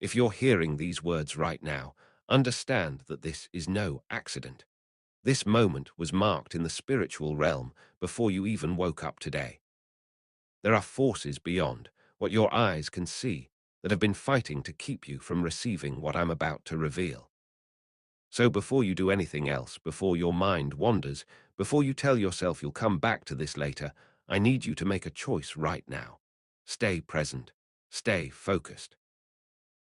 If you're hearing these words right now, understand that this is no accident. This moment was marked in the spiritual realm before you even woke up today. There are forces beyond what your eyes can see that have been fighting to keep you from receiving what I'm about to reveal. So before you do anything else, before your mind wanders, before you tell yourself you'll come back to this later, I need you to make a choice right now. Stay present. Stay focused.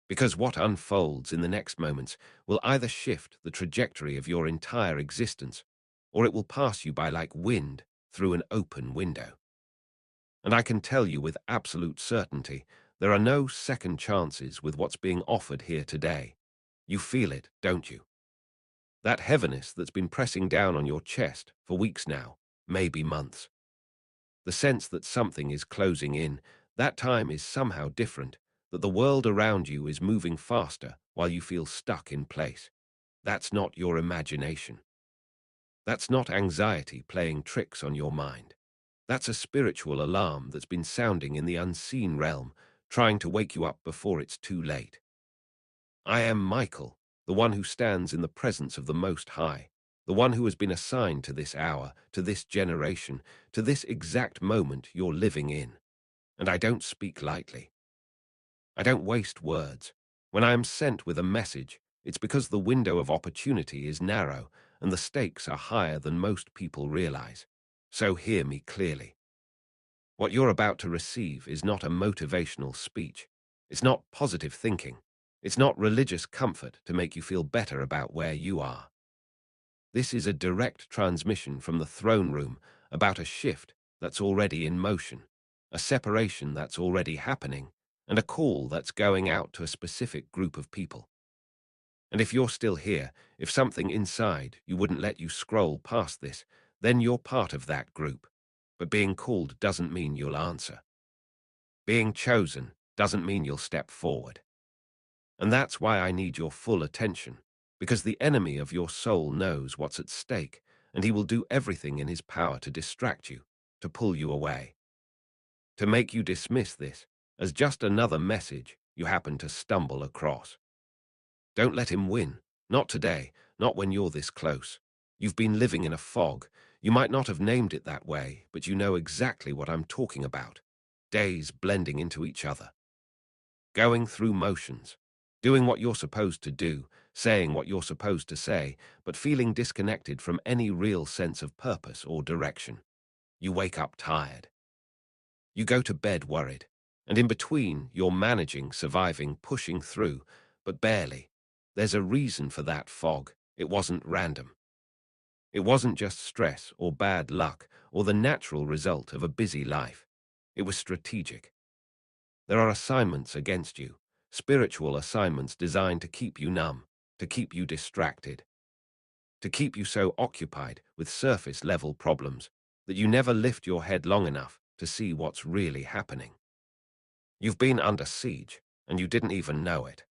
Because what unfolds in the next moments will either shift the trajectory of your entire existence, or it will pass you by like wind through an open window. And I can tell you with absolute certainty, there are no second chances with what's being offered here today. You feel it, don't you? That heaviness that's been pressing down on your chest for weeks now, maybe months. The sense that something is closing in, that time is somehow different, that the world around you is moving faster while you feel stuck in place. That's not your imagination. That's not anxiety playing tricks on your mind. That's a spiritual alarm that's been sounding in the unseen realm, trying to wake you up before it's too late. I am Michael, the one who stands in the presence of the Most High, the one who has been assigned to this hour, to this generation, to this exact moment you're living in. And I don't speak lightly. I don't waste words. When I am sent with a message, it's because the window of opportunity is narrow and the stakes are higher than most people realize. So hear me clearly. What you're about to receive is not a motivational speech. It's not positive thinking. It's not religious comfort to make you feel better about where you are. This is a direct transmission from the throne room about a shift that's already in motion, a separation that's already happening, and a call that's going out to a specific group of people. And if you're still here, if something inside you wouldn't let you scroll past this, then you're part of that group. But being called doesn't mean you'll answer. Being chosen doesn't mean you'll step forward. And that's why I need your full attention, because the enemy of your soul knows what's at stake, and he will do everything in his power to distract you, to pull you away, to make you dismiss this as just another message you happen to stumble across. Don't let him win. Not today, not when you're this close. You've been living in a fog. You might not have named it that way, but you know exactly what I'm talking about. Days blending into each other. Going through motions. Doing what you're supposed to do, saying what you're supposed to say, but feeling disconnected from any real sense of purpose or direction. You wake up tired. You go to bed worried. And in between, you're managing, surviving, pushing through, but barely. There's a reason for that fog. It wasn't random. It wasn't just stress or bad luck or the natural result of a busy life. It was strategic. There are assignments against you, spiritual assignments designed to keep you numb, to keep you distracted, to keep you so occupied with surface-level problems that you never lift your head long enough to see what's really happening. You've been under siege, and you didn't even know it.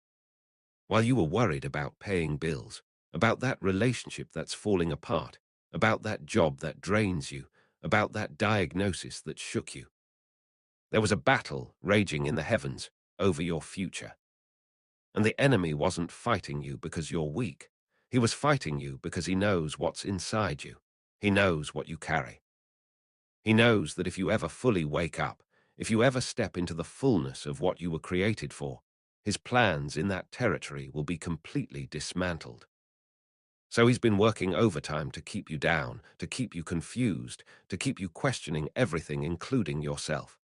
While you were worried about paying bills, about that relationship that's falling apart, about that job that drains you, about that diagnosis that shook you. There was a battle raging in the heavens over your future. And the enemy wasn't fighting you because you're weak. He was fighting you because he knows what's inside you. He knows what you carry. He knows that if you ever fully wake up, if you ever step into the fullness of what you were created for, his plans in that territory will be completely dismantled. So he's been working overtime to keep you down, to keep you confused, to keep you questioning everything, including yourself.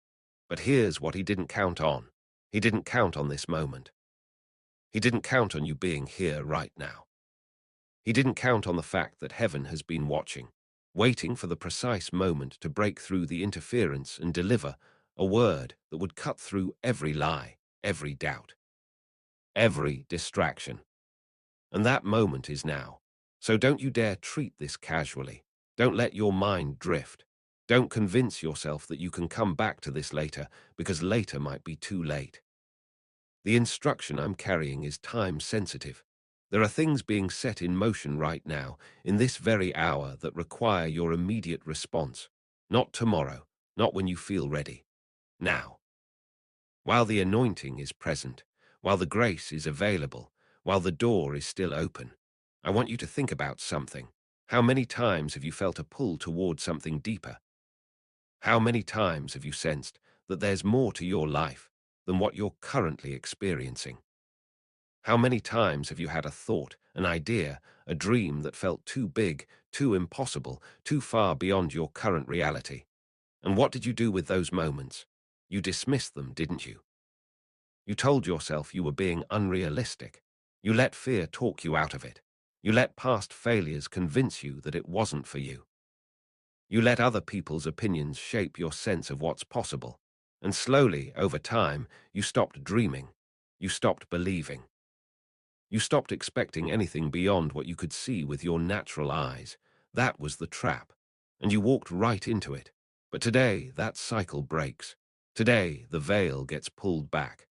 But here's what he didn't count on. He didn't count on this moment. He didn't count on you being here right now. He didn't count on the fact that heaven has been watching, waiting for the precise moment to break through the interference and deliver a word that would cut through every lie, every doubt, every distraction. And that moment is now. So don't you dare treat this casually. Don't let your mind drift. Don't convince yourself that you can come back to this later, because later might be too late. The instruction I'm carrying is time-sensitive. There are things being set in motion right now, in this very hour, that require your immediate response. Not tomorrow, not when you feel ready. Now. While the anointing is present, while the grace is available, while the door is still open. I want you to think about something. How many times have you felt a pull towards something deeper? How many times have you sensed that there's more to your life than what you're currently experiencing? How many times have you had a thought, an idea, a dream that felt too big, too impossible, too far beyond your current reality? And what did you do with those moments? You dismissed them, didn't you? You told yourself you were being unrealistic. You let fear talk you out of it. You let past failures convince you that it wasn't for you. You let other people's opinions shape your sense of what's possible. And slowly, over time, you stopped dreaming. You stopped believing. You stopped expecting anything beyond what you could see with your natural eyes. That was the trap. And you walked right into it. But today, that cycle breaks. Today, the veil gets pulled back.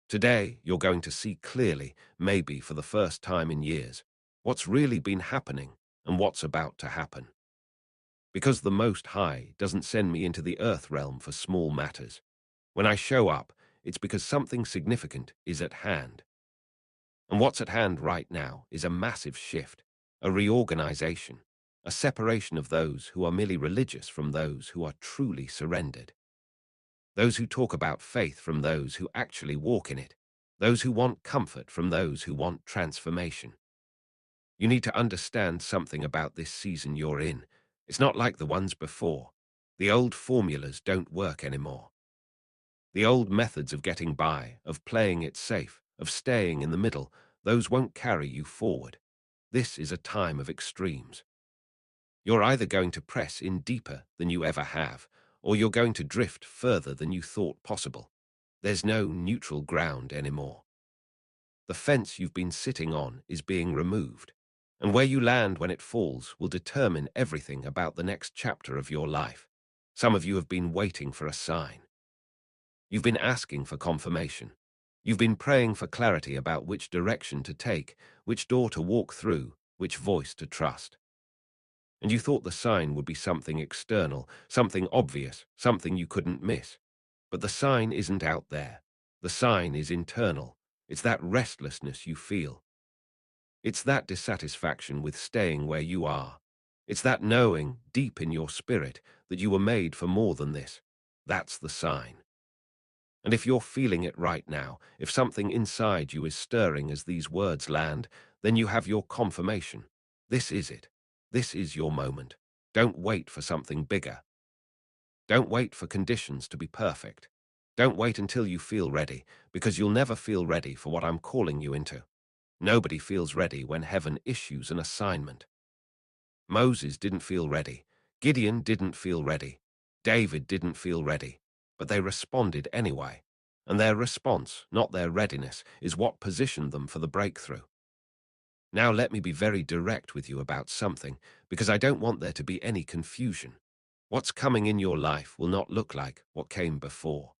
Today, you're going to see clearly, maybe for the first time in years, what's really been happening and what's about to happen. Because the Most High doesn't send me into the earth realm for small matters. When I show up, it's because something significant is at hand. And what's at hand right now is a massive shift, a reorganization, a separation of those who are merely religious from those who are truly surrendered. Those who talk about faith from those who actually walk in it. Those who want comfort from those who want transformation. You need to understand something about this season you're in. It's not like the ones before. The old formulas don't work anymore. The old methods of getting by, of playing it safe, of staying in the middle, those won't carry you forward. This is a time of extremes. You're either going to press in deeper than you ever have, or you're going to drift further than you thought possible. There's no neutral ground anymore. The fence you've been sitting on is being removed, and where you land when it falls will determine everything about the next chapter of your life. Some of you have been waiting for a sign. You've been asking for confirmation. You've been praying for clarity about which direction to take, which door to walk through, which voice to trust. And you thought the sign would be something external, something obvious, something you couldn't miss. But the sign isn't out there. The sign is internal. It's that restlessness you feel. It's that dissatisfaction with staying where you are. It's that knowing, deep in your spirit, that you were made for more than this. That's the sign. And if you're feeling it right now, if something inside you is stirring as these words land, then you have your confirmation. This is it. This is your moment. Don't wait for something bigger. Don't wait for conditions to be perfect. Don't wait until you feel ready, because you'll never feel ready for what I'm calling you into. Nobody feels ready when heaven issues an assignment. Moses didn't feel ready. Gideon didn't feel ready. David didn't feel ready. But they responded anyway. And their response, not their readiness, is what positioned them for the breakthrough. Now let me be very direct with you about something, because I don't want there to be any confusion. What's coming in your life will not look like what came before.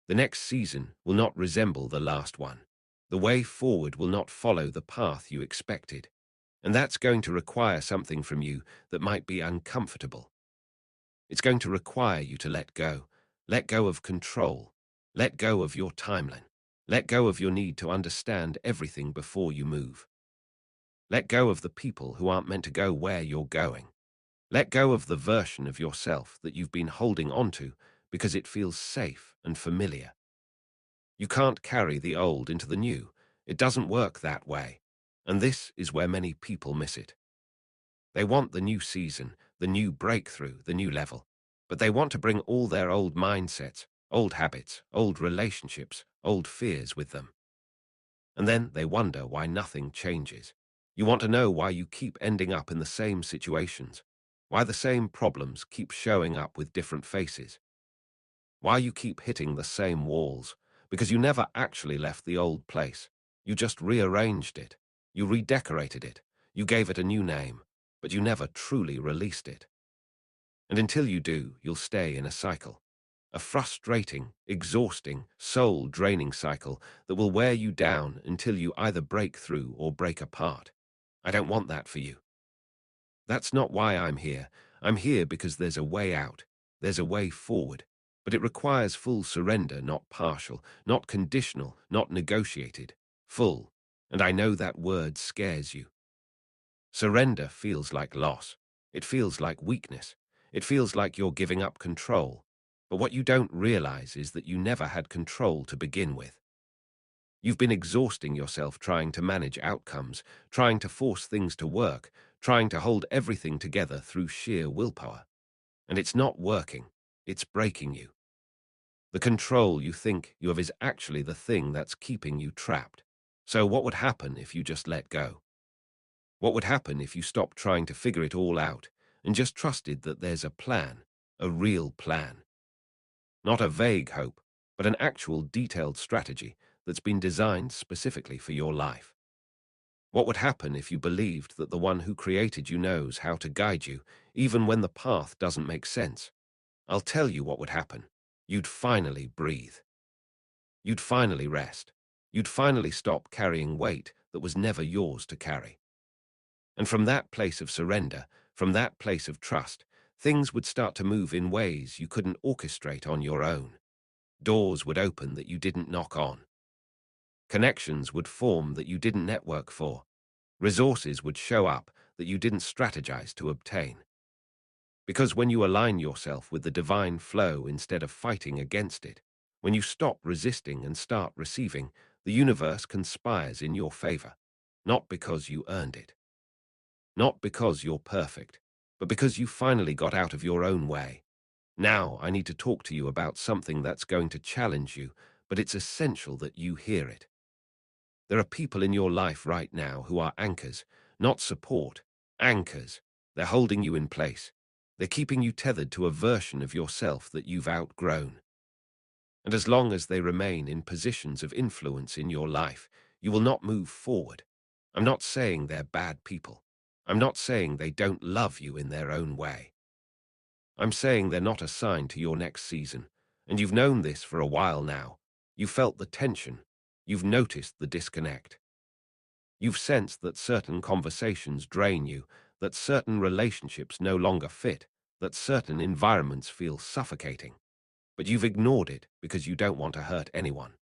The next season will not resemble the last one. The way forward will not follow the path you expected. And that's going to require something from you that might be uncomfortable. It's going to require you to let go of control, let go of your timeline, let go of your need to understand everything before you move. Let go of the people who aren't meant to go where you're going. Let go of the version of yourself that you've been holding onto because it feels safe and familiar. You can't carry the old into the new. It doesn't work that way. And this is where many people miss it. They want the new season, the new breakthrough, the new level. But they want to bring all their old mindsets, old habits, old relationships, old fears with them. And then they wonder why nothing changes. You want to know why you keep ending up in the same situations, why the same problems keep showing up with different faces, why you keep hitting the same walls, because you never actually left the old place. You just rearranged it. You redecorated it. You gave it a new name, but you never truly released it. And until you do, you'll stay in a cycle. A frustrating, exhausting, soul-draining cycle that will wear you down until you either break through or break apart. I don't want that for you. That's not why I'm here. I'm here because there's a way out. There's a way forward. But it requires full surrender, not partial, not conditional, not negotiated. Full. And I know that word scares you. Surrender feels like loss. It feels like weakness. It feels like you're giving up control. But what you don't realize is that you never had control to begin with. You've been exhausting yourself trying to manage outcomes, trying to force things to work, trying to hold everything together through sheer willpower. And it's not working. It's breaking you. The control you think you have is actually the thing that's keeping you trapped. So what would happen if you just let go? What would happen if you stopped trying to figure it all out and just trusted that there's a plan, a real plan? Not a vague hope, but an actual detailed strategy that's been designed specifically for your life. What would happen if you believed that the one who created you knows how to guide you, even when the path doesn't make sense? I'll tell you what would happen. You'd finally breathe. You'd finally rest. You'd finally stop carrying weight that was never yours to carry. And from that place of surrender, from that place of trust, things would start to move in ways you couldn't orchestrate on your own. Doors would open that you didn't knock on. Connections would form that you didn't network for. Resources would show up that you didn't strategize to obtain. Because when you align yourself with the divine flow instead of fighting against it, when you stop resisting and start receiving, the universe conspires in your favor, not because you earned it. Not because you're perfect, but because you finally got out of your own way. Now I need to talk to you about something that's going to challenge you, but it's essential that you hear it. There are people in your life right now who are anchors, not support, anchors. They're holding you in place. They're keeping you tethered to a version of yourself that you've outgrown. And as long as they remain in positions of influence in your life, you will not move forward. I'm not saying they're bad people. I'm not saying they don't love you in their own way. I'm saying they're not assigned to your next season, and you've known this for a while now. You've felt the tension. You've noticed the disconnect. You've sensed that certain conversations drain you, that certain relationships no longer fit, that certain environments feel suffocating. But you've ignored it because you don't want to hurt anyone.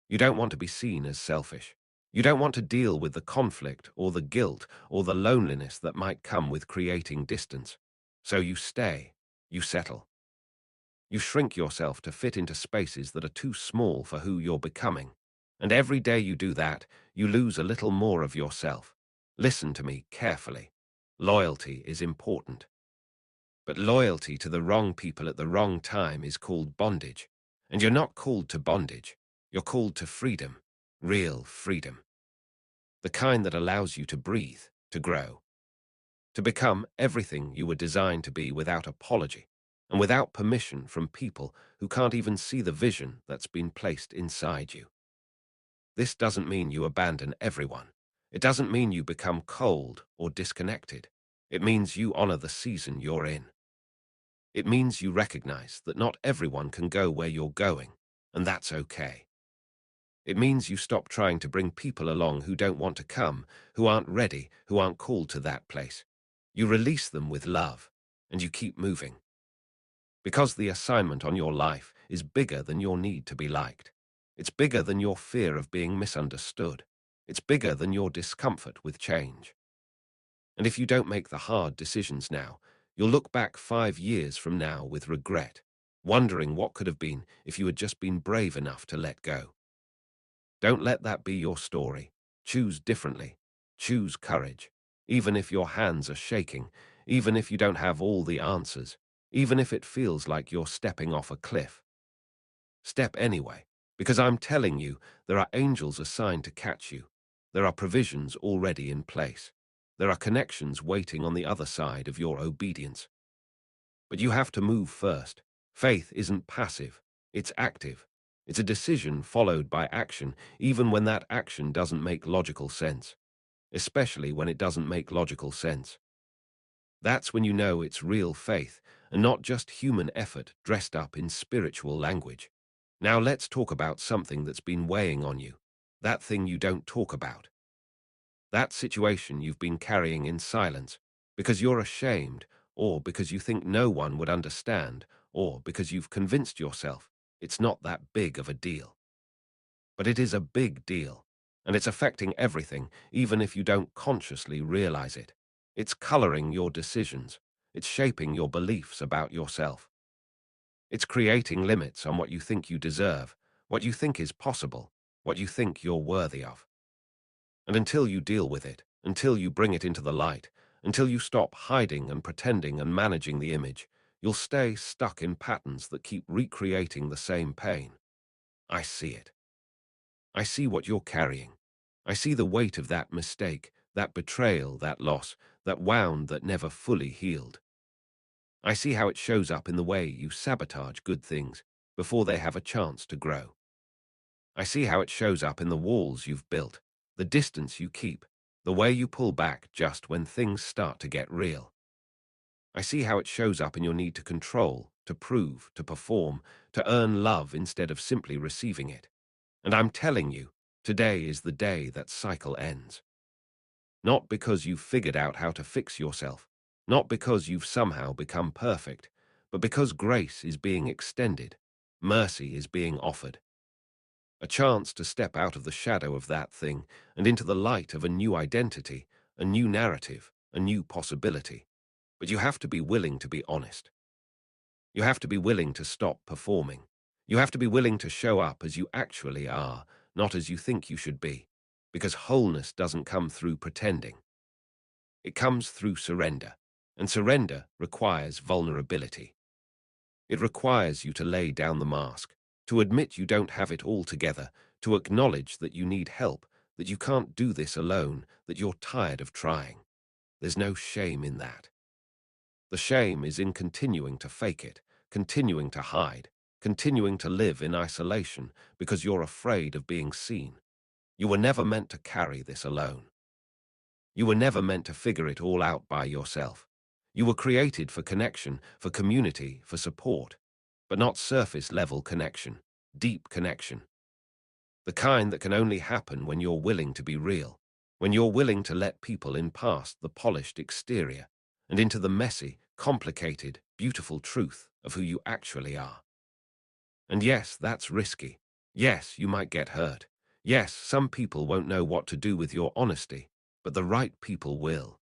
You don't want to be seen as selfish. You don't want to deal with the conflict or the guilt or the loneliness that might come with creating distance. So you stay, you settle. You shrink yourself to fit into spaces that are too small for who you're becoming. And every day you do that, you lose a little more of yourself. Listen to me carefully. Loyalty is important. But loyalty to the wrong people at the wrong time is called bondage. And you're not called to bondage. You're called to freedom. Real freedom. The kind that allows you to breathe, to grow, to become everything you were designed to be without apology and without permission from people who can't even see the vision that's been placed inside you. This doesn't mean you abandon everyone. It doesn't mean you become cold or disconnected. It means you honor the season you're in. It means you recognize that not everyone can go where you're going, and that's okay. It means you stop trying to bring people along who don't want to come, who aren't ready, who aren't called to that place. You release them with love, and you keep moving. Because the assignment on your life is bigger than your need to be liked. It's bigger than your fear of being misunderstood. It's bigger than your discomfort with change. And if you don't make the hard decisions now, you'll look back 5 years from now with regret, wondering what could have been if you had just been brave enough to let go. Don't let that be your story. Choose differently. Choose courage. Even if your hands are shaking, even if you don't have all the answers, even if it feels like you're stepping off a cliff. Step anyway, because I'm telling you, there are angels assigned to catch you. There are provisions already in place. There are connections waiting on the other side of your obedience. But you have to move first. Faith isn't passive, it's active. It's a decision followed by action, even when that action doesn't make logical sense. Especially when it doesn't make logical sense. That's when you know it's real faith, and not just human effort dressed up in spiritual language. Now let's talk about something that's been weighing on you. That thing you don't talk about. That situation you've been carrying in silence, because you're ashamed, or because you think no one would understand, or because you've convinced yourself it's not that big of a deal. But it is a big deal, and it's affecting everything, even if you don't consciously realize it. It's coloring your decisions. It's shaping your beliefs about yourself. It's creating limits on what you think you deserve, what you think is possible, what you think you're worthy of. And until you deal with it, until you bring it into the light, until you stop hiding and pretending and managing the image, you'll stay stuck in patterns that keep recreating the same pain. I see it. I see what you're carrying. I see the weight of that mistake, that betrayal, that loss, that wound that never fully healed. I see how it shows up in the way you sabotage good things before they have a chance to grow. I see how it shows up in the walls you've built, the distance you keep, the way you pull back just when things start to get real. I see how it shows up in your need to control, to prove, to perform, to earn love instead of simply receiving it. And I'm telling you, today is the day that cycle ends. Not because you've figured out how to fix yourself, not because you've somehow become perfect, but because grace is being extended, mercy is being offered. A chance to step out of the shadow of that thing and into the light of a new identity, a new narrative, a new possibility. But you have to be willing to be honest. You have to be willing to stop performing. You have to be willing to show up as you actually are, not as you think you should be. Because wholeness doesn't come through pretending. It comes through surrender. And surrender requires vulnerability. It requires you to lay down the mask, to admit you don't have it all together, to acknowledge that you need help, that you can't do this alone, that you're tired of trying. There's no shame in that. The shame is in continuing to fake it, continuing to hide, continuing to live in isolation because you're afraid of being seen. You were never meant to carry this alone. You were never meant to figure it all out by yourself. You were created for connection, for community, for support, but not surface-level connection, deep connection. The kind that can only happen when you're willing to be real, when you're willing to let people in past the polished exterior and into the messy, complicated, beautiful truth of who you actually are. And yes, that's risky. Yes, you might get hurt. Yes, some people won't know what to do with your honesty, but the right people will.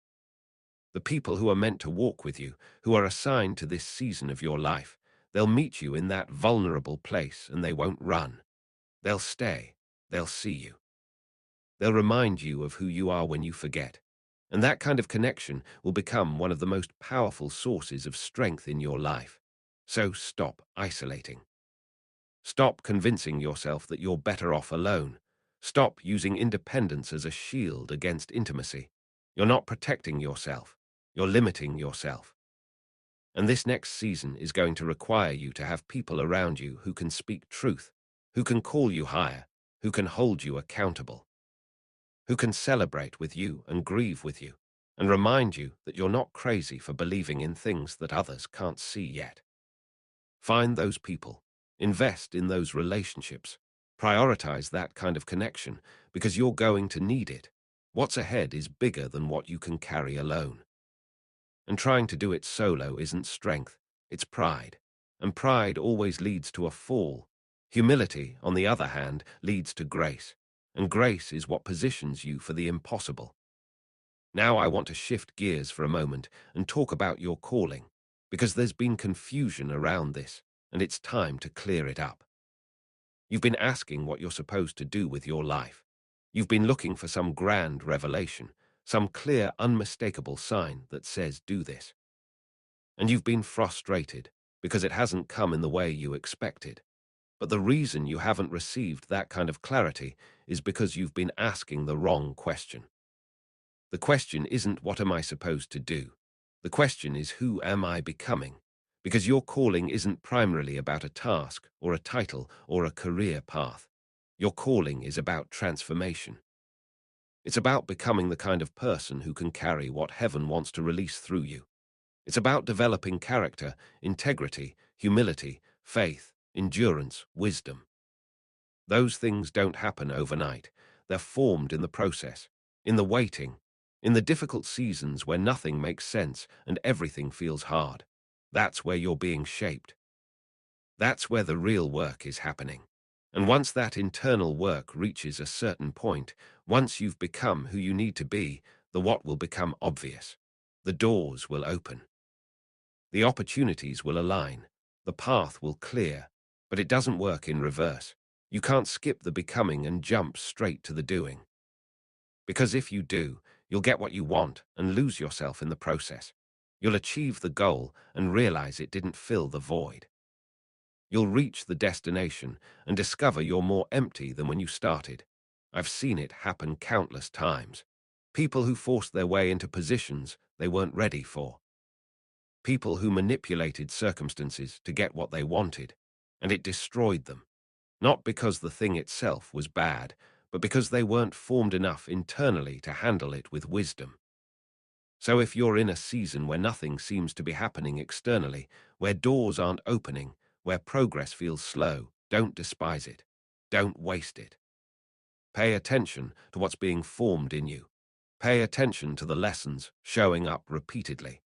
The people who are meant to walk with you, who are assigned to this season of your life, they'll meet you in that vulnerable place and they won't run. They'll stay. They'll see you. They'll remind you of who you are when you forget. And that kind of connection will become one of the most powerful sources of strength in your life. So stop isolating. Stop convincing yourself that you're better off alone. Stop using independence as a shield against intimacy. You're not protecting yourself. You're limiting yourself. And this next season is going to require you to have people around you who can speak truth, who can call you higher, who can hold you accountable, who can celebrate with you and grieve with you, and remind you that you're not crazy for believing in things that others can't see yet. Find those people. Invest in those relationships. Prioritize that kind of connection because you're going to need it. What's ahead is bigger than what you can carry alone. And trying to do it solo isn't strength, it's pride. And pride always leads to a fall. Humility, on the other hand, leads to grace. And grace is what positions you for the impossible. Now I want to shift gears for a moment and talk about your calling, because there's been confusion around this, and it's time to clear it up. You've been asking what you're supposed to do with your life. You've been looking for some grand revelation, some clear, unmistakable sign that says do this. And you've been frustrated because it hasn't come in the way you expected. But the reason you haven't received that kind of clarity is because you've been asking the wrong question. The question isn't what am I supposed to do? The question is who am I becoming? Because your calling isn't primarily about a task or a title or a career path. Your calling is about transformation. It's about becoming the kind of person who can carry what heaven wants to release through you. It's about developing character, integrity, humility, faith, endurance, wisdom. Those things don't happen overnight. They're formed in the process, in the waiting, in the difficult seasons where nothing makes sense and everything feels hard. That's where you're being shaped. That's where the real work is happening. And once that internal work reaches a certain point, once you've become who you need to be, the what will become obvious. The doors will open. The opportunities will align. The path will clear. But it doesn't work in reverse. You can't skip the becoming and jump straight to the doing. Because if you do, you'll get what you want and lose yourself in the process. You'll achieve the goal and realize it didn't fill the void. You'll reach the destination and discover you're more empty than when you started. I've seen it happen countless times. People who forced their way into positions they weren't ready for. People who manipulated circumstances to get what they wanted, and it destroyed them. Not because the thing itself was bad, but because they weren't formed enough internally to handle it with wisdom. So if you're in a season where nothing seems to be happening externally, where doors aren't opening, where progress feels slow, don't despise it. Don't waste it. Pay attention to what's being formed in you. Pay attention to the lessons showing up repeatedly.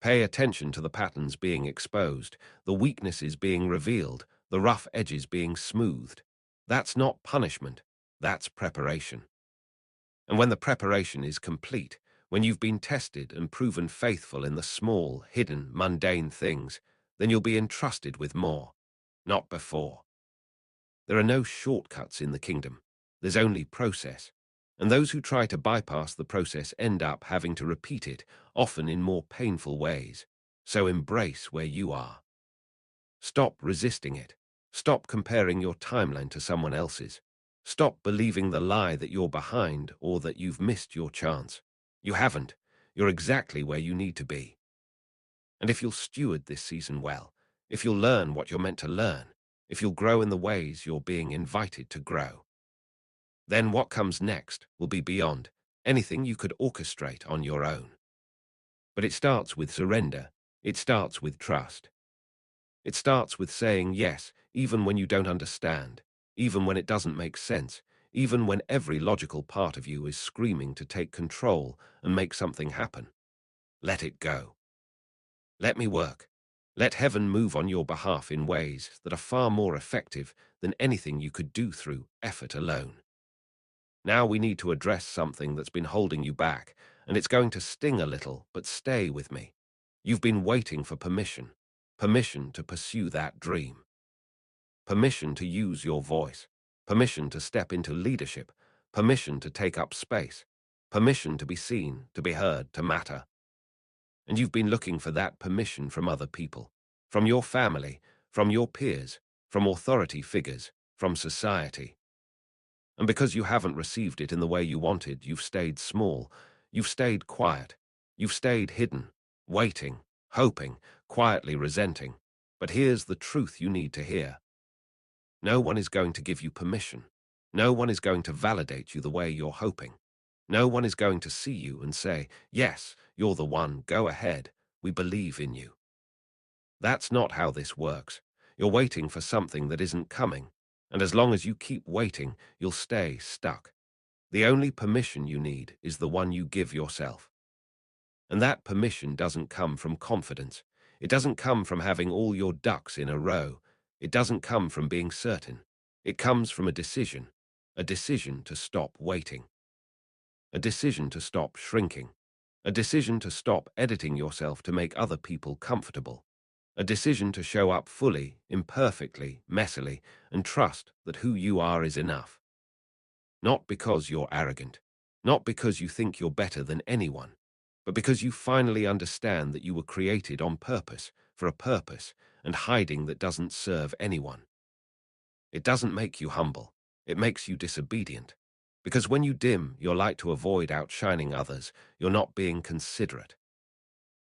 Pay attention to the patterns being exposed, the weaknesses being revealed, the rough edges being smoothed. That's not punishment, that's preparation. And when the preparation is complete, when you've been tested and proven faithful in the small, hidden, mundane things, then you'll be entrusted with more, not before. There are no shortcuts in the kingdom. There's only process. And those who try to bypass the process end up having to repeat it, often in more painful ways. So embrace where you are. Stop resisting it. Stop comparing your timeline to someone else's. Stop believing the lie that you're behind or that you've missed your chance. You haven't. You're exactly where you need to be. And if you'll steward this season well, if you'll learn what you're meant to learn, if you'll grow in the ways you're being invited to grow, then what comes next will be beyond anything you could orchestrate on your own. But it starts with surrender. It starts with trust. It starts with saying yes, even when you don't understand, even when it doesn't make sense, even when every logical part of you is screaming to take control and make something happen. Let it go. Let me work. Let heaven move on your behalf in ways that are far more effective than anything you could do through effort alone. Now we need to address something that's been holding you back, and it's going to sting a little, but stay with me. You've been waiting for permission. Permission to pursue that dream. Permission to use your voice. Permission to step into leadership. Permission to take up space. Permission to be seen, to be heard, to matter. And you've been looking for that permission from other people, from your family, from your peers, from authority figures, from society. And because you haven't received it in the way you wanted, you've stayed small, you've stayed quiet, you've stayed hidden, waiting, hoping, quietly resenting. But here's the truth you need to hear. No one is going to give you permission. No one is going to validate you the way you're hoping. No one is going to see you and say, yes, you're the one, go ahead, we believe in you. That's not how this works. You're waiting for something that isn't coming. And as long as you keep waiting, you'll stay stuck. The only permission you need is the one you give yourself. And that permission doesn't come from confidence. It doesn't come from having all your ducks in a row. It doesn't come from being certain. It comes from a decision to stop waiting. A decision to stop shrinking. A decision to stop editing yourself to make other people comfortable. A decision to show up fully, imperfectly, messily, and trust that who you are is enough. Not because you're arrogant, not because you think you're better than anyone, but because you finally understand that you were created on purpose, for a purpose, and hiding that doesn't serve anyone. It doesn't make you humble, it makes you disobedient. Because when you dim your light to avoid outshining others, you're not being considerate.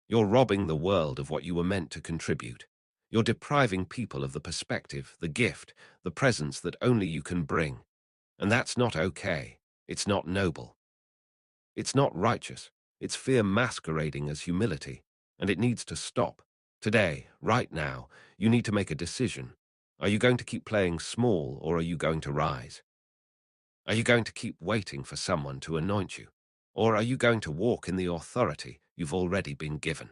You're robbing the world of what you were meant to contribute. You're depriving people of the perspective, the gift, the presence that only you can bring. And that's not okay. It's not noble. It's not righteous. It's fear masquerading as humility. And it needs to stop. Today, right now, you need to make a decision. Are you going to keep playing small, or are you going to rise? Are you going to keep waiting for someone to anoint you? Or are you going to walk in the authority you've already been given?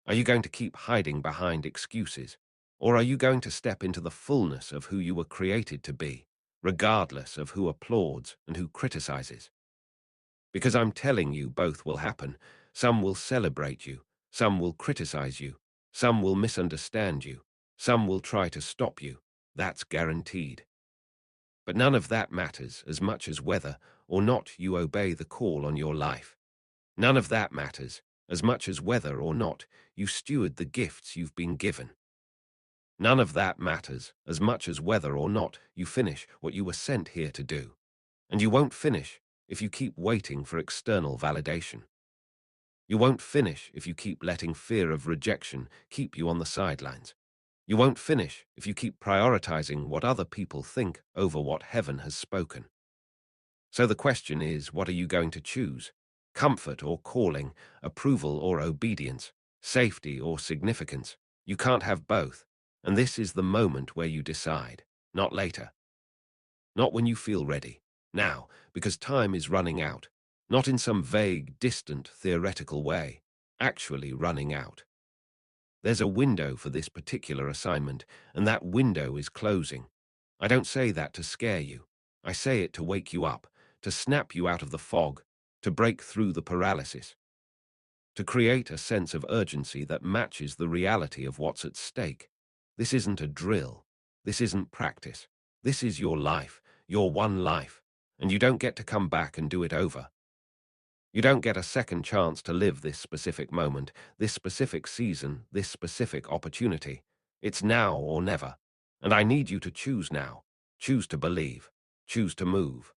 Are you going to keep hiding behind excuses? Or are you going to step into the fullness of who you were created to be, regardless of who applauds and who criticizes? Because I'm telling you, both will happen. Some will celebrate you, some will criticize you, some will misunderstand you, some will try to stop you. That's guaranteed. But none of that matters as much as whether or not you obey the call on your life. None of that matters as much as whether or not you steward the gifts you've been given. None of that matters as much as whether or not you finish what you were sent here to do. And you won't finish if you keep waiting for external validation. You won't finish if you keep letting fear of rejection keep you on the sidelines. You won't finish if you keep prioritizing what other people think over what heaven has spoken. So the question is, what are you going to choose? Comfort or calling, approval or obedience, safety or significance? You can't have both, and this is the moment where you decide, not later. Not when you feel ready. Now, because time is running out. Not in some vague, distant, theoretical way. Actually running out. There's a window for this particular assignment, and that window is closing. I don't say that to scare you. I say it to wake you up, to snap you out of the fog, to break through the paralysis, to create a sense of urgency that matches the reality of what's at stake. This isn't a drill. This isn't practice. This is your life, your one life, and you don't get to come back and do it over. You don't get a second chance to live this specific moment, this specific season, this specific opportunity. It's now or never, and I need you to choose now. Choose to believe. Choose to move.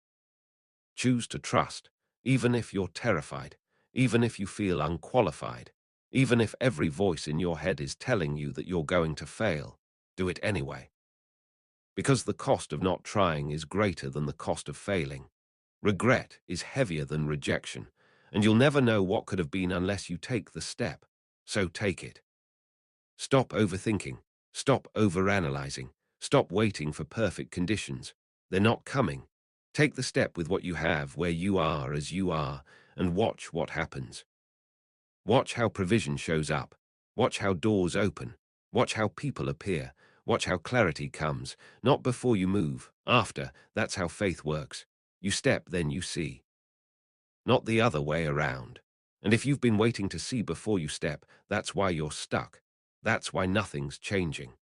Choose to trust, even if you're terrified, even if you feel unqualified, even if every voice in your head is telling you that you're going to fail. Do it anyway. Because the cost of not trying is greater than the cost of failing. Regret is heavier than rejection, and you'll never know what could have been unless you take the step. So take it. Stop overthinking. Stop overanalyzing. Stop waiting for perfect conditions. They're not coming. Take the step with what you have, where you are as you are, and watch what happens. Watch how provision shows up. Watch how doors open. Watch how people appear. Watch how clarity comes. Not before you move, after. That's how faith works. You step, then you see. Not the other way around. And if you've been waiting to see before you step, that's why you're stuck. That's why nothing's changing.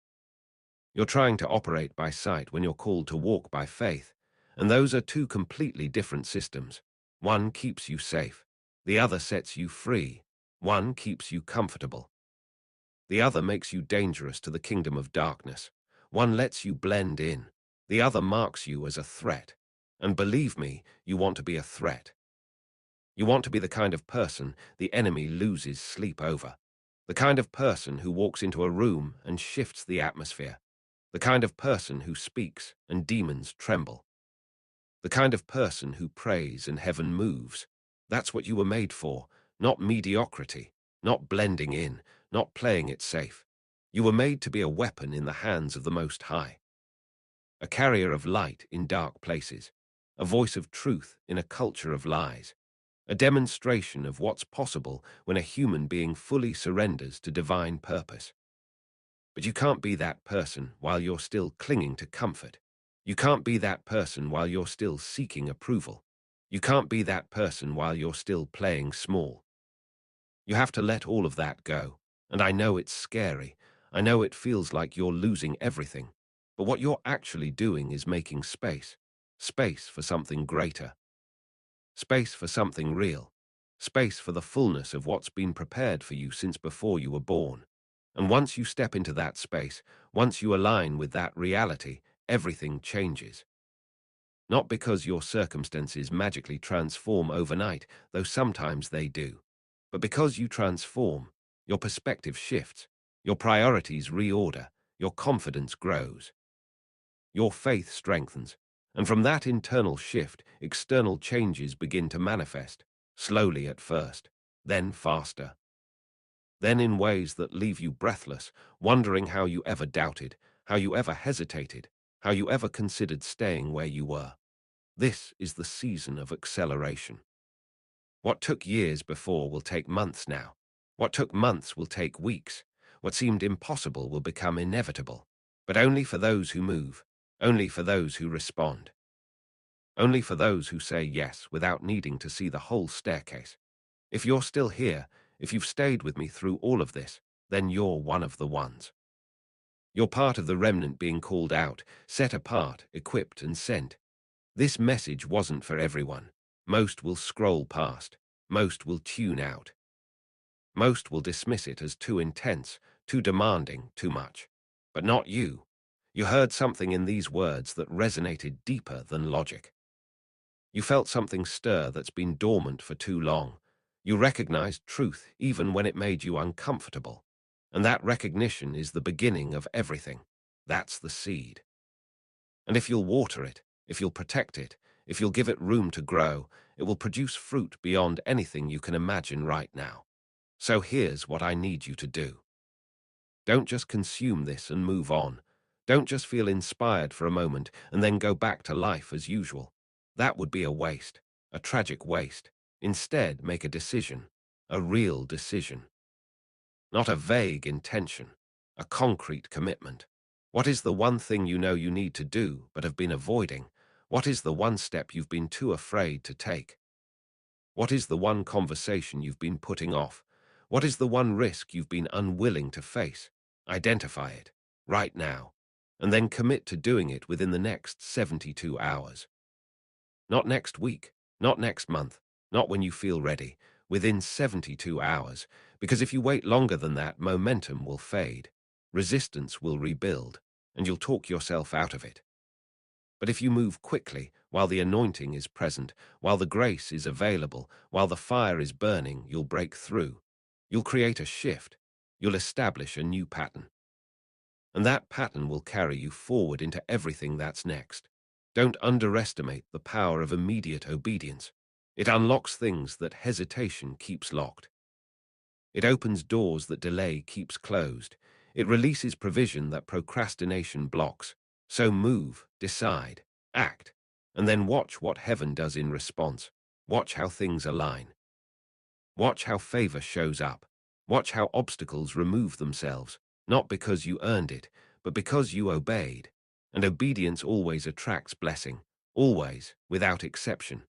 You're trying to operate by sight when you're called to walk by faith. And those are two completely different systems. One keeps you safe. The other sets you free. One keeps you comfortable. The other makes you dangerous to the kingdom of darkness. One lets you blend in. The other marks you as a threat. And believe me, you want to be a threat. You want to be the kind of person the enemy loses sleep over. The kind of person who walks into a room and shifts the atmosphere. The kind of person who speaks and demons tremble. The kind of person who prays and heaven moves. That's what you were made for, not mediocrity, not blending in, not playing it safe. You were made to be a weapon in the hands of the Most High. A carrier of light in dark places. A voice of truth in a culture of lies. A demonstration of what's possible when a human being fully surrenders to divine purpose. But you can't be that person while you're still clinging to comfort. You can't be that person while you're still seeking approval. You can't be that person while you're still playing small. You have to let all of that go. And I know it's scary. I know it feels like you're losing everything. But what you're actually doing is making space. Space for something greater. Space for something real. Space for the fullness of what's been prepared for you since before you were born. And once you step into that space, once you align with that reality, everything changes. Not because your circumstances magically transform overnight, though sometimes they do, but because you transform, your perspective shifts, your priorities reorder, your confidence grows, your faith strengthens, and from that internal shift, external changes begin to manifest, slowly at first, then faster. Then in ways that leave you breathless, wondering how you ever doubted, how you ever hesitated, how you ever considered staying where you were. This is the season of acceleration. What took years before will take months now. What took months will take weeks. What seemed impossible will become inevitable, but only for those who move, only for those who respond, only for those who say yes without needing to see the whole staircase. If you're still here, if you've stayed with me through all of this, then you're one of the ones. You're part of the remnant being called out, set apart, equipped, and sent. This message wasn't for everyone. Most will scroll past. Most will tune out. Most will dismiss it as too intense, too demanding, too much. But not you. You heard something in these words that resonated deeper than logic. You felt something stir that's been dormant for too long. You recognized truth even when it made you uncomfortable. And that recognition is the beginning of everything. That's the seed. And if you'll water it, if you'll protect it, if you'll give it room to grow, it will produce fruit beyond anything you can imagine right now. So here's what I need you to do. Don't just consume this and move on. Don't just feel inspired for a moment and then go back to life as usual. That would be a waste, a tragic waste. Instead, make a decision, a real decision. Not a vague intention, a concrete commitment. What is the one thing you know you need to do but have been avoiding? What is the one step you've been too afraid to take? What is the one conversation you've been putting off? What is the one risk you've been unwilling to face? Identify it, right now, and then commit to doing it within the next 72 hours. Not next week, not next month, not when you feel ready, within 72 hours, because if you wait longer than that, momentum will fade, resistance will rebuild, and you'll talk yourself out of it. But if you move quickly, while the anointing is present, while the grace is available, while the fire is burning, you'll break through. You'll create a shift. You'll establish a new pattern. And that pattern will carry you forward into everything that's next. Don't underestimate the power of immediate obedience. It unlocks things that hesitation keeps locked. It opens doors that delay keeps closed. It releases provision that procrastination blocks. So move, decide, act, and then watch what heaven does in response. Watch how things align. Watch how favor shows up. Watch how obstacles remove themselves, not because you earned it, but because you obeyed. And obedience always attracts blessing, always, without exception.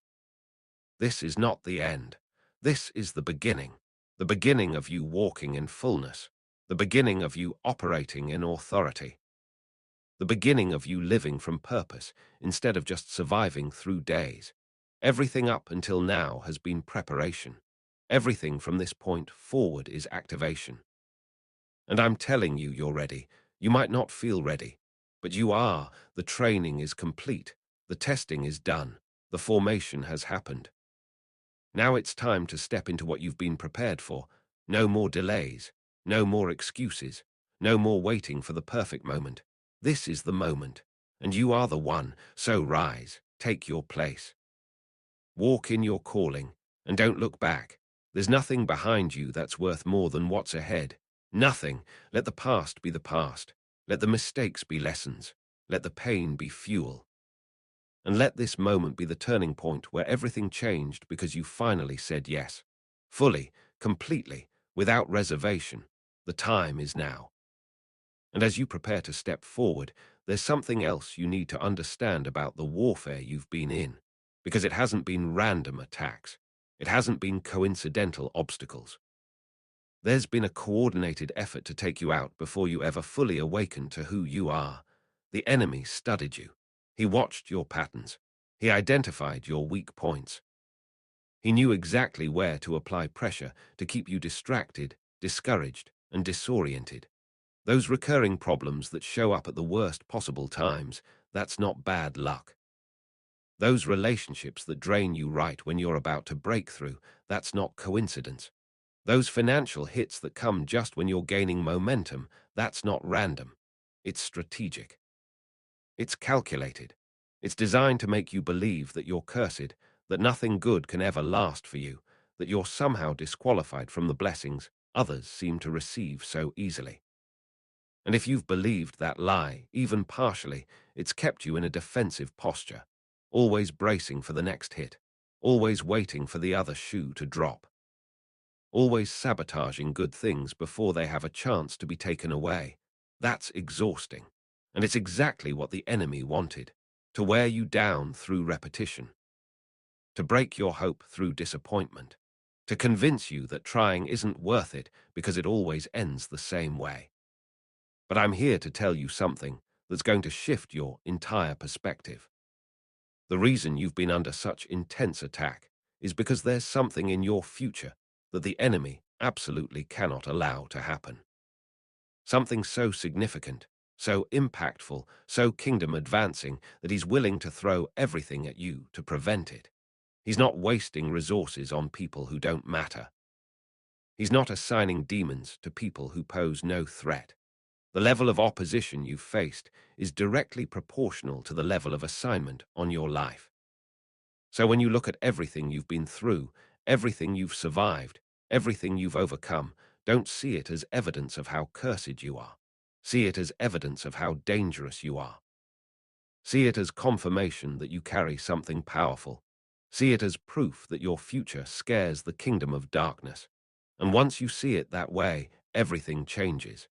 This is not the end. This is the beginning of you walking in fullness, the beginning of you operating in authority, the beginning of you living from purpose instead of just surviving through days. Everything up until now has been preparation. Everything from this point forward is activation. And I'm telling you, you're ready. You might not feel ready, but you are. The training is complete. The testing is done. The formation has happened. Now it's time to step into what you've been prepared for. No more delays. No more excuses. No more waiting for the perfect moment. This is the moment, and you are the one. So rise, take your place. Walk in your calling, and don't look back. There's nothing behind you that's worth more than what's ahead. Nothing. Let the past be the past. Let the mistakes be lessons. Let the pain be fuel. And let this moment be the turning point where everything changed because you finally said yes. Fully, completely, without reservation. The time is now. And as you prepare to step forward, there's something else you need to understand about the warfare you've been in, because it hasn't been random attacks. It hasn't been coincidental obstacles. There's been a coordinated effort to take you out before you ever fully awakened to who you are. The enemy studied you. He watched your patterns. He identified your weak points. He knew exactly where to apply pressure to keep you distracted, discouraged, and disoriented. Those recurring problems that show up at the worst possible times, that's not bad luck. Those relationships that drain you right when you're about to break through, that's not coincidence. Those financial hits that come just when you're gaining momentum, that's not random. It's strategic. It's calculated. It's designed to make you believe that you're cursed, that nothing good can ever last for you, that you're somehow disqualified from the blessings others seem to receive so easily. And if you've believed that lie, even partially, it's kept you in a defensive posture, always bracing for the next hit, always waiting for the other shoe to drop. always sabotaging good things before they have a chance to be taken away. That's exhausting. And it's exactly what the enemy wanted, to wear you down through repetition, to break your hope through disappointment, to convince you that trying isn't worth it because it always ends the same way. But I'm here to tell you something that's going to shift your entire perspective. The reason you've been under such intense attack is because there's something in your future that the enemy absolutely cannot allow to happen. Something so significant, so impactful, so kingdom advancing that he's willing to throw everything at you to prevent it. He's not wasting resources on people who don't matter. He's not assigning demons to people who pose no threat. The level of opposition you've faced is directly proportional to the level of assignment on your life. So when you look at everything you've been through, everything you've survived, everything you've overcome, don't see it as evidence of how cursed you are. See it as evidence of how dangerous you are. See it as confirmation that you carry something powerful. See it as proof that your future scares the kingdom of darkness. And once you see it that way, everything changes.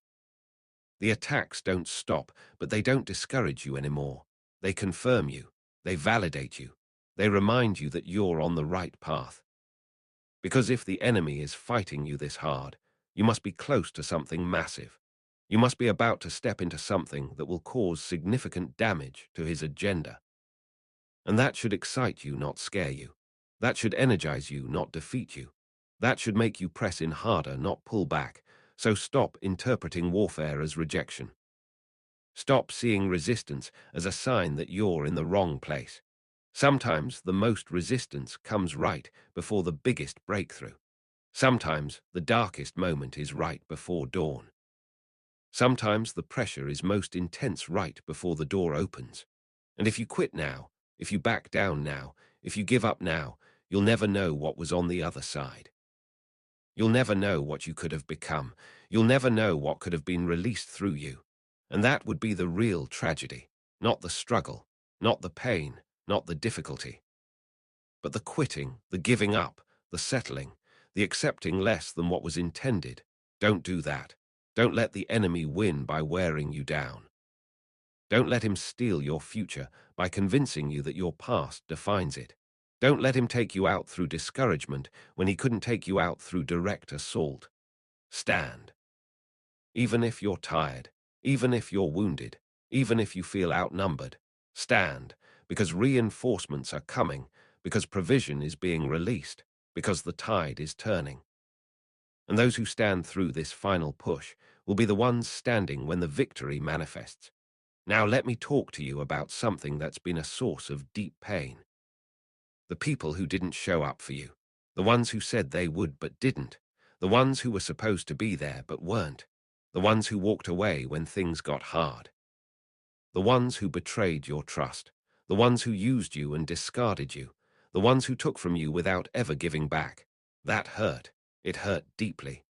The attacks don't stop, but they don't discourage you anymore. They confirm you. They validate you. They remind you that you're on the right path. Because if the enemy is fighting you this hard, you must be close to something massive. You must be about to step into something that will cause significant damage to his agenda. And that should excite you, not scare you. That should energize you, not defeat you. That should make you press in harder, not pull back. So stop interpreting warfare as rejection. Stop seeing resistance as a sign that you're in the wrong place. Sometimes the most resistance comes right before the biggest breakthrough. Sometimes the darkest moment is right before dawn. Sometimes the pressure is most intense right before the door opens. And if you quit now, if you back down now, if you give up now, you'll never know what was on the other side. You'll never know what you could have become. You'll never know what could have been released through you. And that would be the real tragedy, not the struggle, not the pain, not the difficulty. But the quitting, the giving up, the settling, the accepting less than what was intended. Don't do that. Don't let the enemy win by wearing you down. Don't let him steal your future by convincing you that your past defines it. Don't let him take you out through discouragement when he couldn't take you out through direct assault. Stand. Even if you're tired, even if you're wounded, even if you feel outnumbered, stand, because reinforcements are coming, because provision is being released, because the tide is turning. And those who stand through this final push will be the ones standing when the victory manifests. Now let me talk to you about something that's been a source of deep pain. The people who didn't show up for you, the ones who said they would but didn't, the ones who were supposed to be there but weren't, the ones who walked away when things got hard, the ones who betrayed your trust, the ones who used you and discarded you, the ones who took from you without ever giving back. That hurt. It hurt deeply.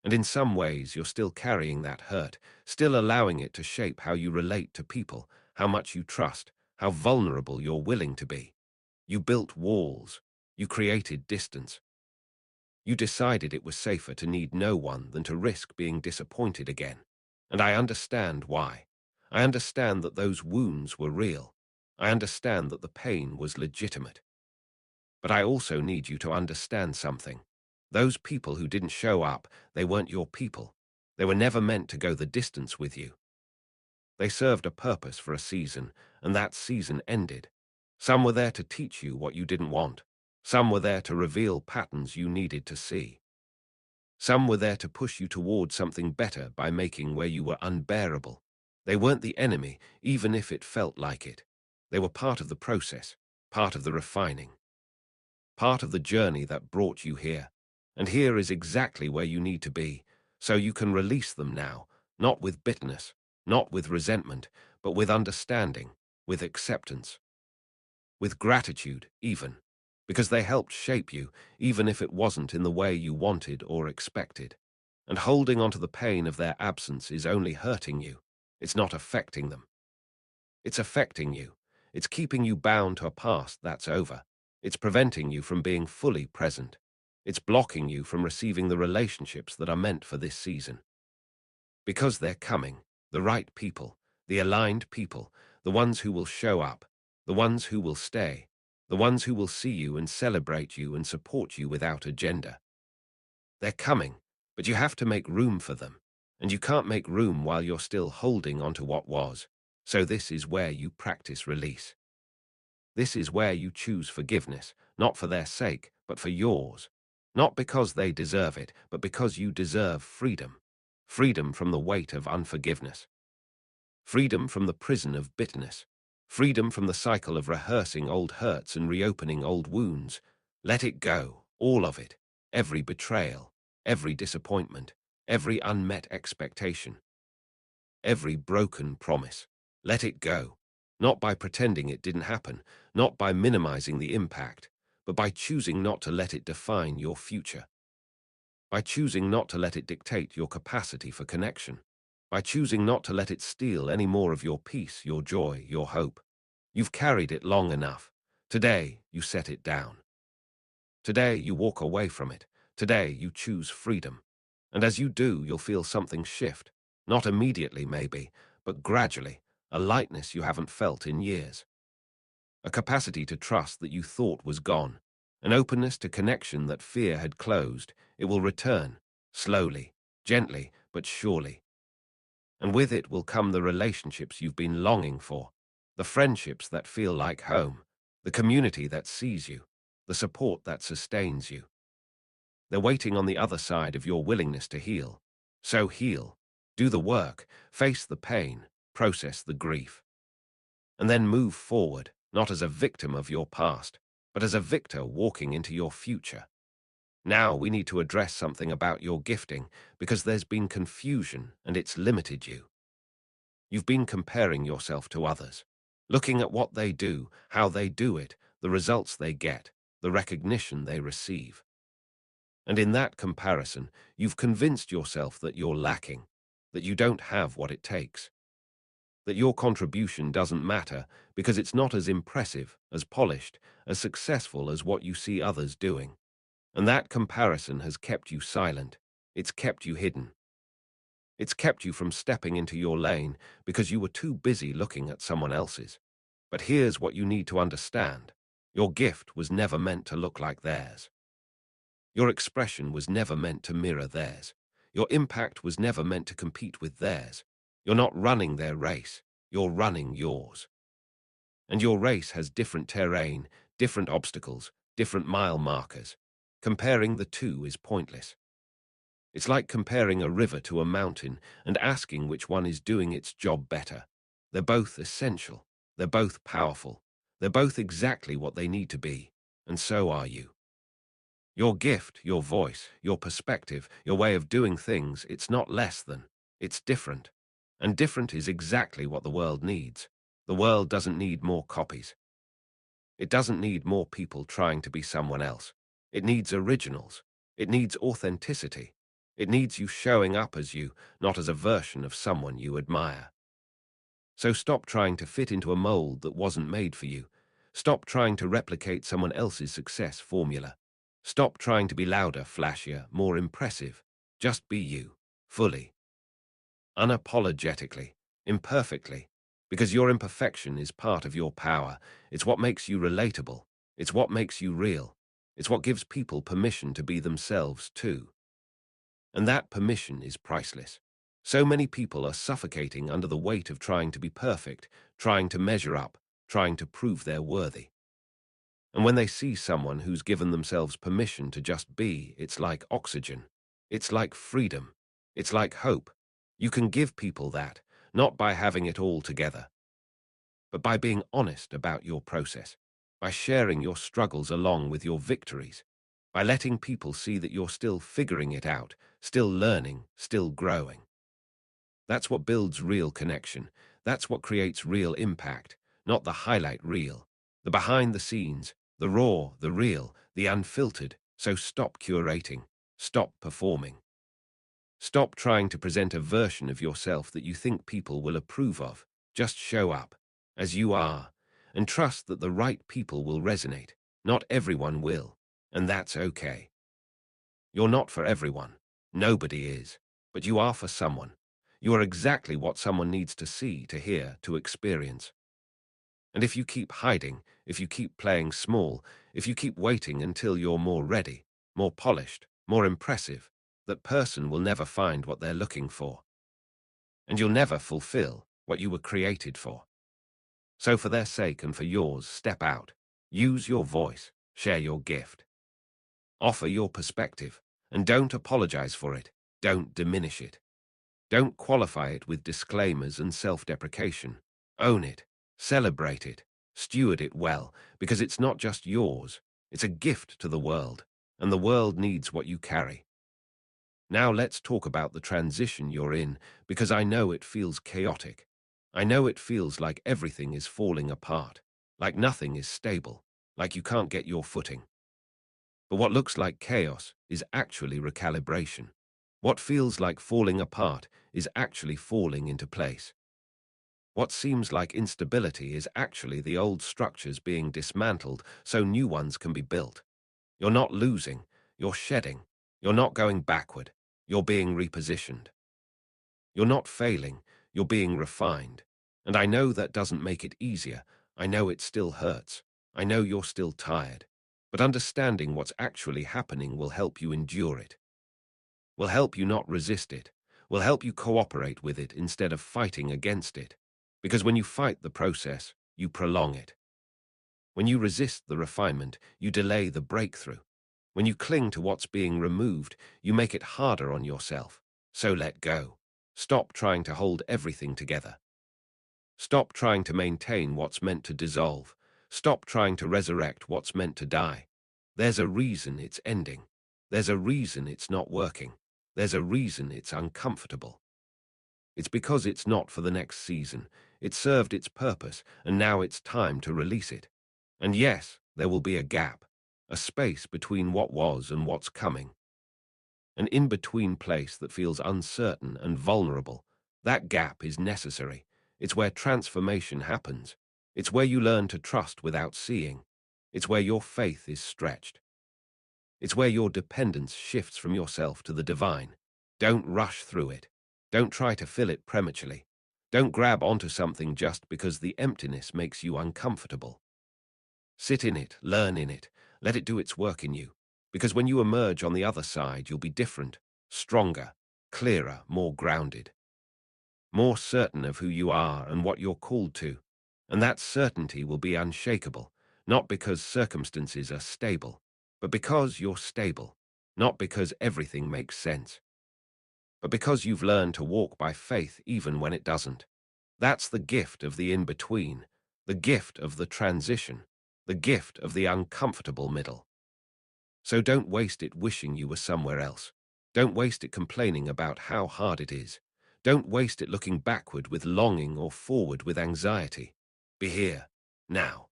And in some ways, you're still carrying that hurt, still allowing it to shape how you relate to people, how much you trust, how vulnerable you're willing to be. You built walls. You created distance. You decided it was safer to need no one than to risk being disappointed again. And I understand why. I understand that those wounds were real. I understand that the pain was legitimate. But I also need you to understand something. Those people who didn't show up, they weren't your people. They were never meant to go the distance with you. They served a purpose for a season, and that season ended. Some were there to teach you what you didn't want. Some were there to reveal patterns you needed to see. Some were there to push you toward something better by making where you were unbearable. They weren't the enemy, even if it felt like it. They were part of the process, part of the refining, part of the journey that brought you here. And here is exactly where you need to be, so you can release them now, not with bitterness, not with resentment, but with understanding, with acceptance, with gratitude even, because they helped shape you, even if it wasn't in the way you wanted or expected. And holding onto the pain of their absence is only hurting you. It's not affecting them. It's affecting you. It's keeping you bound to a past that's over. It's preventing you from being fully present. It's blocking you from receiving the relationships that are meant for this season. Because they're coming, the right people, the aligned people, the ones who will show up, the ones who will stay, the ones who will see you and celebrate you and support you without agenda. They're coming, but you have to make room for them, and you can't make room while you're still holding onto what was. So this is where you practice release. This is where you choose forgiveness, not for their sake, but for yours. Not because they deserve it, but because you deserve freedom. Freedom from the weight of unforgiveness. Freedom from the prison of bitterness. Freedom from the cycle of rehearsing old hurts and reopening old wounds. Let it go, all of it. Every betrayal, every disappointment, every unmet expectation, every broken promise. Let it go. Not by pretending it didn't happen, not by minimizing the impact, but by choosing not to let it define your future. By choosing not to let it dictate your capacity for connection. By choosing not to let it steal any more of your peace, your joy, your hope. You've carried it long enough. Today, you set it down. Today, you walk away from it. Today, you choose freedom. And as you do, you'll feel something shift. Not immediately, maybe, but gradually, a lightness you haven't felt in years. A capacity to trust that you thought was gone. An openness to connection that fear had closed. It will return, slowly, gently, but surely. And with it will come the relationships you've been longing for, the friendships that feel like home, the community that sees you, the support that sustains you. They're waiting on the other side of your willingness to heal. So heal, do the work, face the pain, process the grief. And then move forward, not as a victim of your past, but as a victor walking into your future. Now we need to address something about your gifting, because there's been confusion and it's limited you. You've been comparing yourself to others, looking at what they do, how they do it, the results they get, the recognition they receive. And in that comparison, you've convinced yourself that you're lacking, that you don't have what it takes, that your contribution doesn't matter because it's not as impressive, as polished, as successful as what you see others doing. And that comparison has kept you silent. It's kept you hidden. It's kept you from stepping into your lane because you were too busy looking at someone else's. But here's what you need to understand. Your gift was never meant to look like theirs. Your expression was never meant to mirror theirs. Your impact was never meant to compete with theirs. You're not running their race. You're running yours. And your race has different terrain, different obstacles, different mile markers. Comparing the two is pointless. It's like comparing a river to a mountain and asking which one is doing its job better. They're both essential. They're both powerful. They're both exactly what they need to be. And so are you. Your gift, your voice, your perspective, your way of doing things, it's not less than. It's different. And different is exactly what the world needs. The world doesn't need more copies. It doesn't need more people trying to be someone else. It needs originals. It needs authenticity. It needs you showing up as you, not as a version of someone you admire. So stop trying to fit into a mold that wasn't made for you. Stop trying to replicate someone else's success formula. Stop trying to be louder, flashier, more impressive. Just be you, fully, unapologetically, imperfectly, because your imperfection is part of your power. It's what makes you relatable. It's what makes you real. It's what gives people permission to be themselves too. And that permission is priceless. So many people are suffocating under the weight of trying to be perfect, trying to measure up, trying to prove they're worthy. And when they see someone who's given themselves permission to just be, it's like oxygen. It's like freedom. It's like hope. You can give people that, not by having it all together, but by being honest about your process, by sharing your struggles along with your victories, by letting people see that you're still figuring it out, still learning, still growing. That's what builds real connection. That's what creates real impact, not the highlight reel, the behind the scenes, the raw, the real, the unfiltered. So stop curating, stop performing. Stop trying to present a version of yourself that you think people will approve of. Just show up, as you are, and trust that the right people will resonate. Not everyone will, and that's okay. You're not for everyone. Nobody is. But you are for someone. You are exactly what someone needs to see, to hear, to experience. And if you keep hiding, if you keep playing small, if you keep waiting until you're more ready, more polished, more impressive, that person will never find what they're looking for. And you'll never fulfill what you were created for. So for their sake and for yours, step out. Use your voice. Share your gift. Offer your perspective. And don't apologize for it. Don't diminish it. Don't qualify it with disclaimers and self-deprecation. Own it. Celebrate it. Steward it well, because it's not just yours. It's a gift to the world, and the world needs what you carry. Now let's talk about the transition you're in, because I know it feels chaotic. I know it feels like everything is falling apart, like nothing is stable, like you can't get your footing. But what looks like chaos is actually recalibration. What feels like falling apart is actually falling into place. What seems like instability is actually the old structures being dismantled so new ones can be built. You're not losing, you're shedding. You're not going backward, you're being repositioned. You're not failing, you're being refined. And I know that doesn't make it easier. I know it still hurts. I know you're still tired. But understanding what's actually happening will help you endure it. Will help you not resist it. Will help you cooperate with it instead of fighting against it. Because when you fight the process, you prolong it. When you resist the refinement, you delay the breakthrough. When you cling to what's being removed, you make it harder on yourself. So let go. Stop trying to hold everything together. Stop trying to maintain what's meant to dissolve. Stop trying to resurrect what's meant to die. There's a reason it's ending. There's a reason it's not working. There's a reason it's uncomfortable. It's because it's not for the next season. It served its purpose, and now it's time to release it. And yes, there will be a gap, a space between what was and what's coming. An in-between place that feels uncertain and vulnerable. That gap is necessary. It's where transformation happens. It's where you learn to trust without seeing. It's where your faith is stretched. It's where your dependence shifts from yourself to the divine. Don't rush through it. Don't try to fill it prematurely. Don't grab onto something just because the emptiness makes you uncomfortable. Sit in it, learn in it, let it do its work in you. Because when you emerge on the other side, you'll be different, stronger, clearer, more grounded. More certain of who you are and what you're called to. And that certainty will be unshakable, not because circumstances are stable, but because you're stable, not because everything makes sense, but because you've learned to walk by faith even when it doesn't. That's the gift of the in-between, the gift of the transition, the gift of the uncomfortable middle. So don't waste it wishing you were somewhere else. Don't waste it complaining about how hard it is. Don't waste it looking backward with longing or forward with anxiety. Be here, now.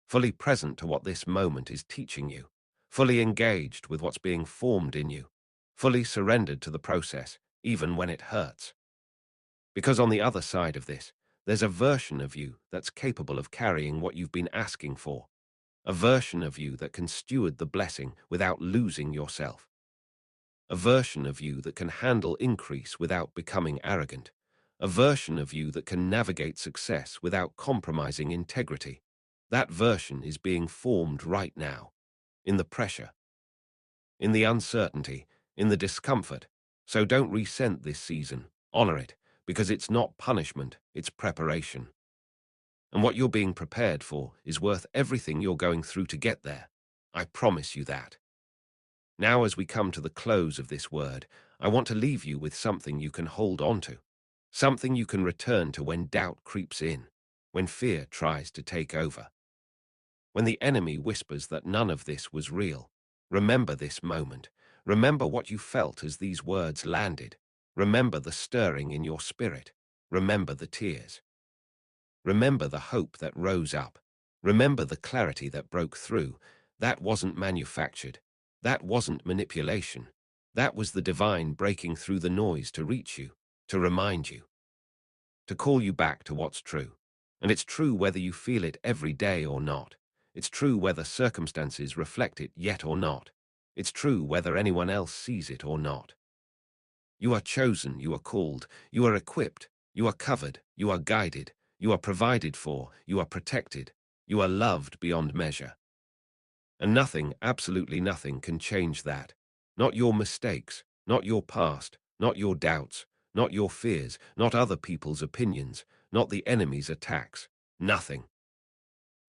Fully present to what this moment is teaching you. Fully engaged with what's being formed in you. Fully surrendered to the process, even when it hurts. Because on the other side of this, there's a version of you that's capable of carrying what you've been asking for. A version of you that can steward the blessing without losing yourself. A version of you that can handle increase without becoming arrogant. A version of you that can navigate success without compromising integrity. That version is being formed right now, in the pressure, in the uncertainty, in the discomfort. So don't resent this season. Honor it, because it's not punishment, it's preparation. And what you're being prepared for is worth everything you're going through to get there. I promise you that. Now, as we come to the close of this word, I want to leave you with something you can hold on to. Something you can return to when doubt creeps in, when fear tries to take over. When the enemy whispers that none of this was real, remember this moment. Remember what you felt as these words landed. Remember the stirring in your spirit. Remember the tears. Remember the hope that rose up. Remember the clarity that broke through. That wasn't manufactured. That wasn't manipulation. That was the divine breaking through the noise to reach you, to remind you, to call you back to what's true. And it's true whether you feel it every day or not. It's true whether circumstances reflect it yet or not. It's true whether anyone else sees it or not. You are chosen, you are called, you are equipped, you are covered, you are guided, you are provided for, you are protected, you are loved beyond measure. And nothing, absolutely nothing, can change that. Not your mistakes, not your past, not your doubts, not your fears, not other people's opinions, not the enemy's attacks. Nothing.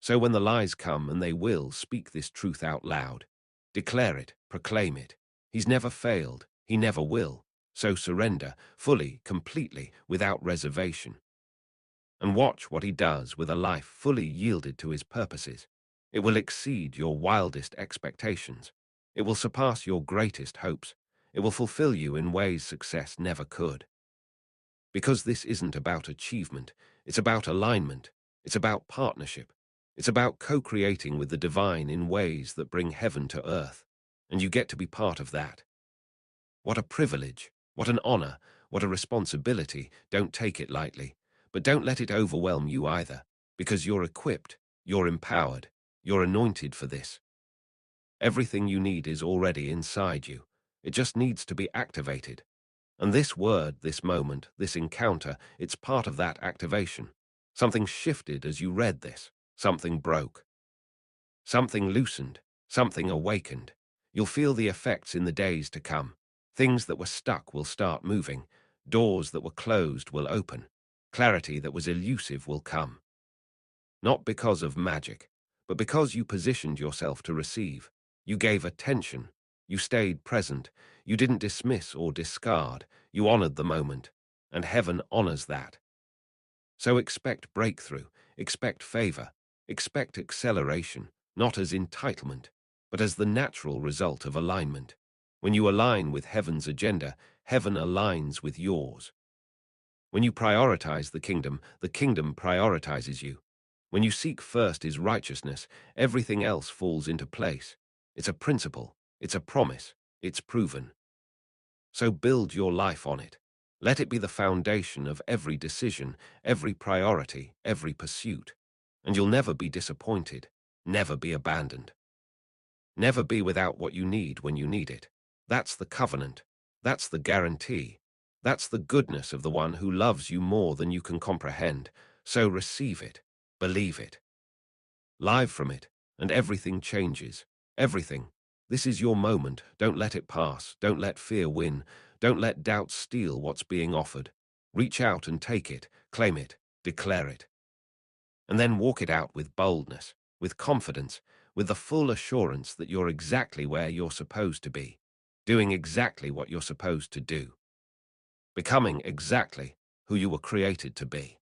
So when the lies come, and they will, speak this truth out loud. Declare it, proclaim it. He's never failed, he never will. So surrender, fully, completely, without reservation. And watch what he does with a life fully yielded to his purposes. It will exceed your wildest expectations. It will surpass your greatest hopes. It will fulfill you in ways success never could. Because this isn't about achievement, it's about alignment, it's about partnership, it's about co-creating with the divine in ways that bring heaven to earth, and you get to be part of that. What a privilege, what an honor, what a responsibility. Don't take it lightly, but don't let it overwhelm you either, because you're equipped, you're empowered, you're anointed for this. Everything you need is already inside you. It just needs to be activated. And this word, this moment, this encounter, it's part of that activation. Something shifted as you read this. Something broke. Something loosened. Something awakened. You'll feel the effects in the days to come. Things that were stuck will start moving. Doors that were closed will open. Clarity that was elusive will come. Not because of magic, but because you positioned yourself to receive. You gave attention. You stayed present. You didn't dismiss or discard. You honored the moment. And heaven honors that. So expect breakthrough, expect favor, expect acceleration, not as entitlement, but as the natural result of alignment. When you align with heaven's agenda, heaven aligns with yours. When you prioritize the kingdom prioritizes you. When you seek first his righteousness, everything else falls into place. It's a principle, it's a promise, it's proven. So build your life on it. Let it be the foundation of every decision, every priority, every pursuit. And you'll never be disappointed, never be abandoned. Never be without what you need when you need it. That's the covenant. That's the guarantee. That's the goodness of the one who loves you more than you can comprehend. So receive it. Believe it. Live from it, and everything changes. Everything. This is your moment. Don't let it pass. Don't let fear win. Don't let doubt steal what's being offered. Reach out and take it. Claim it. Declare it. And then walk it out with boldness, with confidence, with the full assurance that you're exactly where you're supposed to be, doing exactly what you're supposed to do, becoming exactly who you were created to be.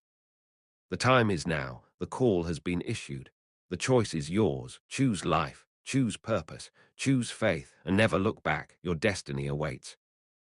The time is now. The call has been issued. The choice is yours. Choose life. Choose purpose. Choose faith, and never look back. Your destiny awaits.